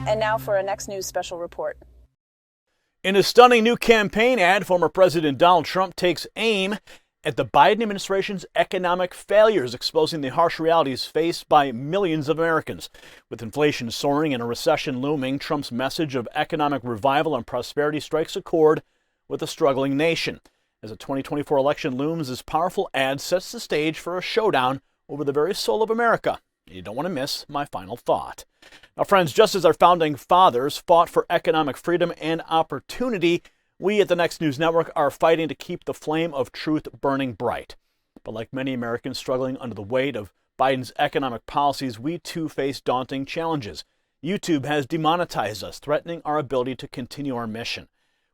And now for a Next News special report. In a stunning new campaign ad, former President Donald Trump takes aim at the Biden administration's economic failures, exposing the harsh realities faced by millions of Americans. With inflation soaring and a recession looming, Trump's message of economic revival and prosperity strikes a chord with a struggling nation. As the 2024 election looms, this powerful ad sets the stage for a showdown over the very soul of America. You don't want to miss my final thought. Now, friends, just as our founding fathers fought for economic freedom and opportunity, we at the Next News Network are fighting to keep the flame of truth burning bright. But like many Americans struggling under the weight of Biden's economic policies, we too face daunting challenges. YouTube has demonetized us, threatening our ability to continue our mission.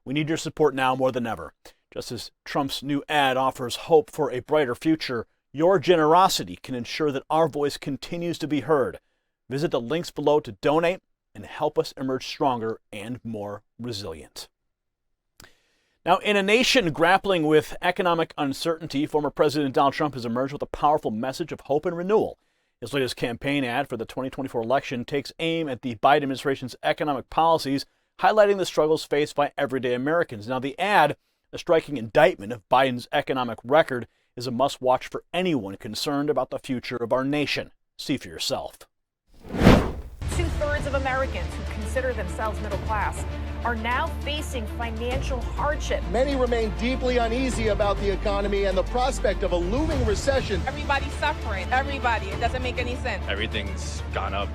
We need your support now more than ever. Just as Trump's new ad offers hope for a brighter future, your generosity can ensure that our voice continues to be heard. Visit the links below to donate and help us emerge stronger and more resilient. Now, in a nation grappling with economic uncertainty, former President Donald Trump has emerged with a powerful message of hope and renewal. His latest campaign ad for the 2024 election takes aim at the Biden administration's economic policies, highlighting the struggles faced by everyday Americans. Now, the ad, a striking indictment of Biden's economic record, is a must-watch for anyone concerned about the future of our nation. See for yourself. Two-thirds of Americans who consider themselves middle class are now facing financial hardship. Many remain deeply uneasy about the economy and the prospect of a looming recession. Everybody's suffering. Everybody. It doesn't make any sense. Everything's gone up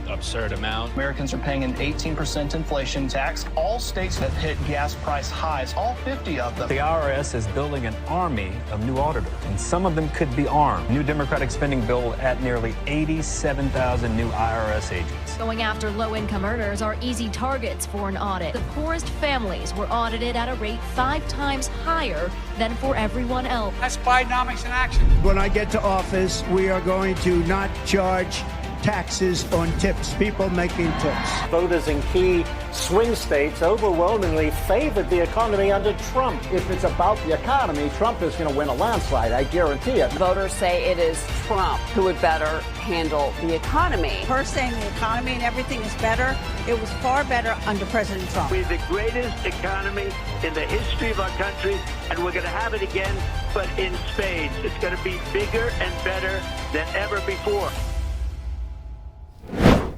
absurd amount. Americans are paying an 18% inflation tax. All states have hit gas price highs, all 50 of them. The IRS is building an army of new auditors, and some of them could be armed. New Democratic spending bill at nearly 87,000 new IRS agents. Going after low-income earners are easy targets for an audit. The poorest families were audited at a rate 5 times higher than for everyone else. That's Bidenomics in action. When I get to office, we are going to not charge taxes on tips, people making tips. Voters in key swing states overwhelmingly favored the economy under Trump. If it's about the economy, Trump is going to win a landslide, I guarantee it. Voters say it is Trump who would better handle the economy. Her saying the economy and everything is better, it was far better under President Trump. We have the greatest economy in the history of our country, and we're going to have it again, but in spades. It's going to be bigger and better than ever before.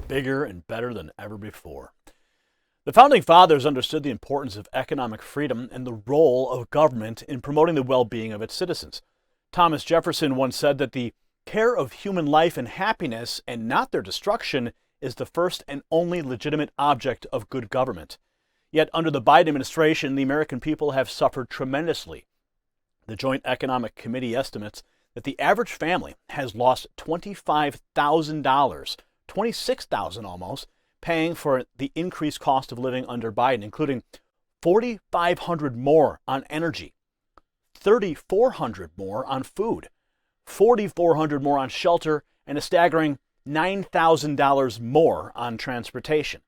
Bigger and better than ever before. The Founding Fathers understood the importance of economic freedom and the role of government in promoting the well-being of its citizens. Thomas Jefferson once said that the care of human life and happiness, and not their destruction, is the first and only legitimate object of good government. Yet under the Biden administration, the American people have suffered tremendously. The Joint Economic Committee estimates that the average family has lost $25,000, $26,000 almost, paying for the increased cost of living under Biden, including $4,500 more on energy, $3,400 more on food, $4,400 more on shelter, and a staggering $9,000 more on transportation.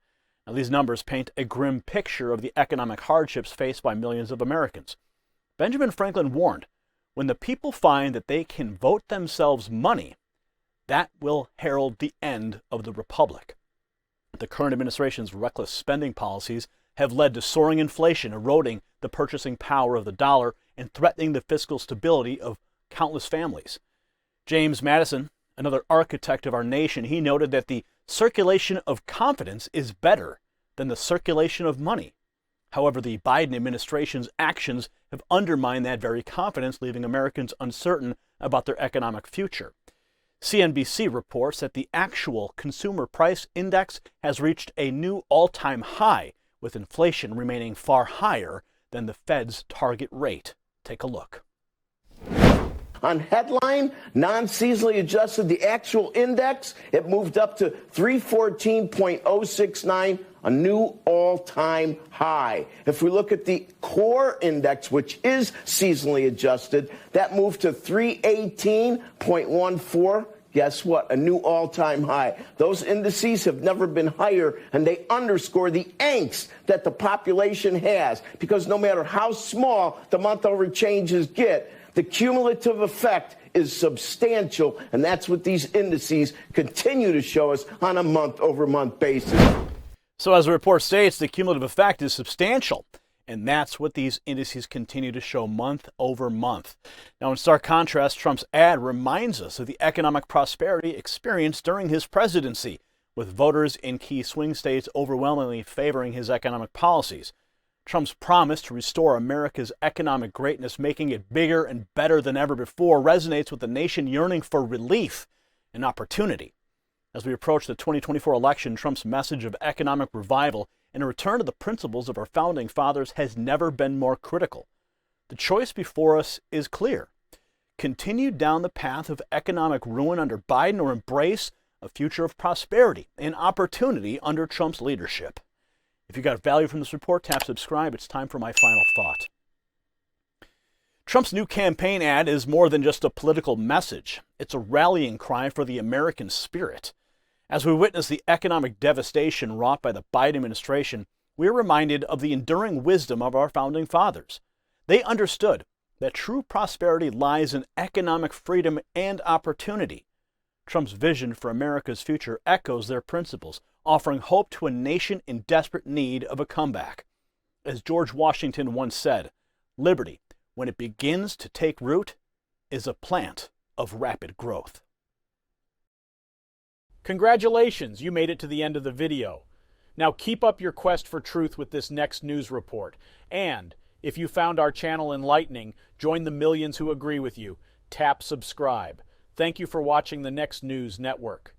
Now, these numbers paint a grim picture of the economic hardships faced by millions of Americans. Benjamin Franklin warned, when the people find that they can vote themselves money, that will herald the end of the republic. The current administration's reckless spending policies have led to soaring inflation, eroding the purchasing power of the dollar and threatening the fiscal stability of countless families. James Madison, another architect of our nation, he noted that the circulation of confidence is better than the circulation of money. However, the Biden administration's actions have undermined that very confidence, leaving Americans uncertain about their economic future. CNBC reports that the actual consumer price index has reached a new all-time high, with inflation remaining far higher than the Fed's target rate. Take a look. On headline, non-seasonally adjusted, the actual index, it moved up to 314.069, a new all-time high. If we look at the core index, which is seasonally adjusted, that moved to 318.14. Guess what? A new all-time high. Those indices have never been higher, and they underscore the angst that the population has, because no matter how small the month-over changes get, The cumulative effect is substantial, and that's what these indices continue to show us on a month-over-month basis. So as the report states, the cumulative effect is substantial, and that's what these indices continue to show month over month. Now, in stark contrast, Trump's ad reminds us of the economic prosperity experienced during his presidency, with voters in key swing states overwhelmingly favoring his economic policies. Trump's promise to restore America's economic greatness, making it bigger and better than ever before, resonates with the nation yearning for relief and opportunity. As we approach the 2024 election, Trump's message of economic revival and a return to the principles of our founding fathers has never been more critical. The choice before us is clear. Continue down the path of economic ruin under Biden, or embrace a future of prosperity and opportunity under Trump's leadership. If you got value from this report, tap subscribe. It's time for my final thought. Trump's new campaign ad is more than just a political message. It's a rallying cry for the American spirit. As we witness the economic devastation wrought by the Biden administration, we are reminded of the enduring wisdom of our founding fathers. They understood that true prosperity lies in economic freedom and opportunity. Trump's vision for America's future echoes their principles, offering hope to a nation in desperate need of a comeback. As George Washington once said, "Liberty, when it begins to take root, is a plant of rapid growth." Congratulations, you made it to the end of the video. Now keep up your quest for truth with this next news report. And if you found our channel enlightening, join the millions who agree with you. Tap subscribe. Thank you for watching the Next News Network.